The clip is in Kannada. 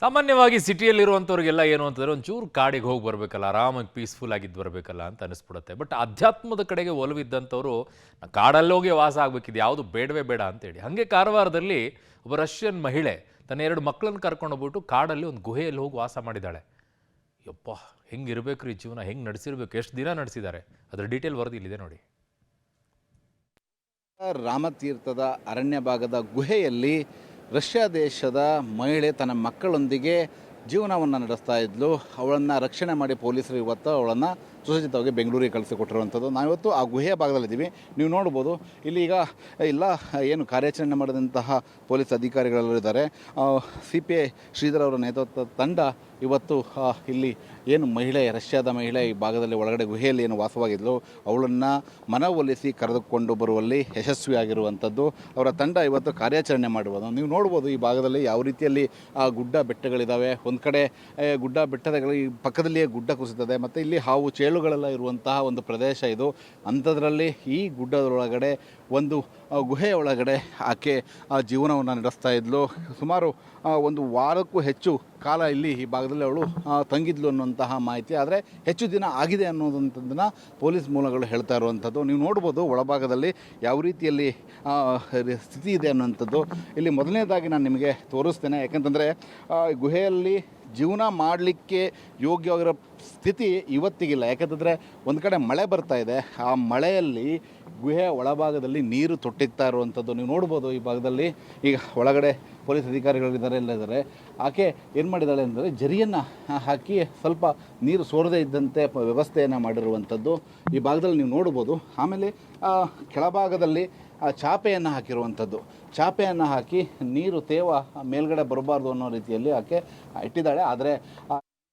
ಸಾಮಾನ್ಯವಾಗಿ ಸಿಟಿಯಲ್ಲಿರುವಂಥವ್ರಿಗೆಲ್ಲ ಏನು ಅಂತಂದರೆ ಒಂಚೂರು ಕಾಡಿಗೆ ಹೋಗಿ ಬರಬೇಕಲ್ಲ, ಆರಾಮಾಗಿ ಪೀಸ್ಫುಲ್ ಆಗಿದ್ದು ಬರಬೇಕಲ್ಲ ಅಂತ ಅನಿಸ್ಬಿಡುತ್ತೆ. ಬಟ್ ಅಧ್ಯಾತ್ಮದ ಕಡೆಗೆ ಒಲವಿದ್ದಂಥವ್ರು ಕಾಡಲ್ಲೋಗಿ ವಾಸ ಆಗಬೇಕಿದ್ದು ಯಾವುದು ಬೇಡವೇ ಬೇಡ ಅಂತೇಳಿ. ಹಾಗೆ ಕಾರವಾರದಲ್ಲಿ ಒಬ್ಬ ರಷ್ಯನ್ ಮಹಿಳೆ ತನ್ನ 2 ಮಕ್ಕಳನ್ನು ಕರ್ಕೊಂಡು ಹೋಗ್ಬಿಟ್ಟು ಕಾಡಲ್ಲಿ ಒಂದು ಗುಹೆಯಲ್ಲಿ ಹೋಗಿ ವಾಸ ಮಾಡಿದ್ದಾಳೆ. ಯಪ್ಪ, ಹೆಂಗಿರ್ಬೇಕು ರೀ ಜೀವನ, ಹೆಂಗೆ ನಡೆಸಿರ್ಬೇಕು, ಎಷ್ಟು ದಿನ ನಡೆಸಿದ್ದಾರೆ, ಅದರ ಡೀಟೇಲ್ ವರದಿ ಇಲ್ಲಿದೆ ನೋಡಿ. ರಾಮತೀರ್ಥದ ಅರಣ್ಯ ಭಾಗದ ಗುಹೆಯಲ್ಲಿ ರಷ್ಯಾ ದೇಶದ ಮಹಿಳೆ ತನ್ನ ಮಕ್ಕಳೊಂದಿಗೆ ಜೀವನವನ್ನು ನಡೆಸ್ತಾ ಇದ್ಲು. ಅವಳನ್ನು ರಕ್ಷಣೆ ಮಾಡಿ ಪೊಲೀಸರು ಇವತ್ತು ಅವಳನ್ನು ಸುಸಜ್ಜಿತವಾಗಿ ಬೆಂಗಳೂರಿಗೆ ಕಳಿಸಿಕೊಟ್ಟಿರುವಂಥದ್ದು. ನಾವಿವತ್ತು ಆ ಗುಹೆಯ ಭಾಗದಲ್ಲಿದ್ದೀವಿ. ನೀವು ನೋಡ್ಬೋದು ಇಲ್ಲಿ ಈಗ ಎಲ್ಲ ಏನು ಕಾರ್ಯಾಚರಣೆ ಮಾಡಿದಂತಹ ಪೊಲೀಸ್ ಅಧಿಕಾರಿಗಳೆಲ್ಲರೂ ಇದ್ದಾರೆ. CPI ಶ್ರೀಧರ್ ಅವರ ನೇತೃತ್ವದ ತಂಡ ಇವತ್ತು ಇಲ್ಲಿ ಏನು ಮಹಿಳೆ, ರಷ್ಯಾದ ಮಹಿಳೆ ಈ ಭಾಗದಲ್ಲಿ ಒಳಗಡೆ ಗುಹೆಯಲ್ಲಿ ಏನು ವಾಸವಾಗಿದ್ಲು ಅವಳನ್ನು ಮನವೊಲಿಸಿ ಕರೆದುಕೊಂಡು ಬರುವಲ್ಲಿ ಯಶಸ್ವಿಯಾಗಿರುವಂಥದ್ದು. ಅವರ ತಂಡ ಇವತ್ತು ಕಾರ್ಯಾಚರಣೆ ಮಾಡುವುದು ನೀವು ನೋಡ್ಬೋದು. ಈ ಭಾಗದಲ್ಲಿ ಯಾವ ರೀತಿಯಲ್ಲಿ ಗುಡ್ಡ ಬೆಟ್ಟಗಳಿದ್ದಾವೆ. ಒಂದು ಕಡೆ ಗುಡ್ಡ ಬೆಟ್ಟಗಳ ಪಕ್ಕದಲ್ಲಿಯೇ ಗುಡ್ಡ ಕುಸಿತದೆ ಮತ್ತು ಇಲ್ಲಿ ಹಾವು ಚೇಳುಗಳೆಲ್ಲ ಇರುವಂತಹ ಒಂದು ಪ್ರದೇಶ ಇದು. ಅಂಥದ್ರಲ್ಲಿ ಈ ಗುಡ್ಡದೊಳಗಡೆ ಒಂದು ಗುಹೆಯ ಒಳಗಡೆ ಆಕೆ ಜೀವನವನ್ನು ನಡೆಸ್ತಾ ಇದ್ಲು. ಸುಮಾರು ಒಂದು ವಾರಕ್ಕೂ ಹೆಚ್ಚು ಕಾಲ ಇಲ್ಲಿ ಈ ಭಾಗದಲ್ಲಿ ಅವಳು ತಂಗಿದ್ಲು ಅನ್ನುವಂತಹ ಮಾಹಿತಿ. ಆದರೆ ಹೆಚ್ಚು ದಿನ ಆಗಿದೆ ಅನ್ನೋದಂಥದ್ದನ್ನು ಪೊಲೀಸ್ ಮೂಲಗಳು ಹೇಳ್ತಾ ಇರುವಂಥದ್ದು. ನೀವು ನೋಡ್ಬೋದು ಒಳಭಾಗದಲ್ಲಿ ಯಾವ ರೀತಿಯಲ್ಲಿ ಸ್ಥಿತಿ ಇದೆ ಅನ್ನುವಂಥದ್ದು. ಇಲ್ಲಿ ಮೊದಲನೇದಾಗಿ ನಾನು ನಿಮಗೆ ತೋರಿಸ್ತೇನೆ. ಯಾಕೆಂತಂದರೆ ಗುಹೆಯಲ್ಲಿ ಜೀವನ ಮಾಡಲಿಕ್ಕೆ ಯೋಗ್ಯವಾಗಿರೋ ಸ್ಥಿತಿ ಇವತ್ತಿಗಿಲ್ಲ. ಯಾಕೆಂತಂದರೆ ಒಂದು ಕಡೆ ಮಳೆ ಬರ್ತಾ ಇದೆ. ಆ ಮಳೆಯಲ್ಲಿ ಗುಹೆಯ ಒಳಭಾಗದಲ್ಲಿ ನೀರು ತೊಟ್ಟಿಗ್ತಾ ಇರುವಂಥದ್ದು ನೀವು ನೋಡ್ಬೋದು. ಈ ಭಾಗದಲ್ಲಿ ಈಗ ಒಳಗಡೆ ಪೊಲೀಸ್ ಅಧಿಕಾರಿಗಳಿದ್ದಾರೆ, ಎಲ್ಲ ಇದ್ದಾರೆ. ಆಕೆ ಏನು ಮಾಡಿದ್ದಾಳೆ ಅಂದರೆ ಜರಿಯನ್ನು ಹಾಕಿ ಸ್ವಲ್ಪ ನೀರು ಸೋರದೇ ಇದ್ದಂತೆ ವ್ಯವಸ್ಥೆಯನ್ನು ಮಾಡಿರುವಂಥದ್ದು ಈ ಭಾಗದಲ್ಲಿ ನೀವು ನೋಡ್ಬೋದು. ಆಮೇಲೆ ಕೆಳಭಾಗದಲ್ಲಿ ಚಾಪೆಯನ್ನು ಹಾಕಿರುವಂಥದ್ದು. ಚಾಪೆಯನ್ನು ಹಾಕಿ ನೀರು ತೇವ ಮೇಲ್ಗಡೆ ಬರಬಾರ್ದು ಅನ್ನೋ ರೀತಿಯಲ್ಲಿ ಆಕೆ ಇಟ್ಟಿದ್ದಾಳೆ. ಆದರೆ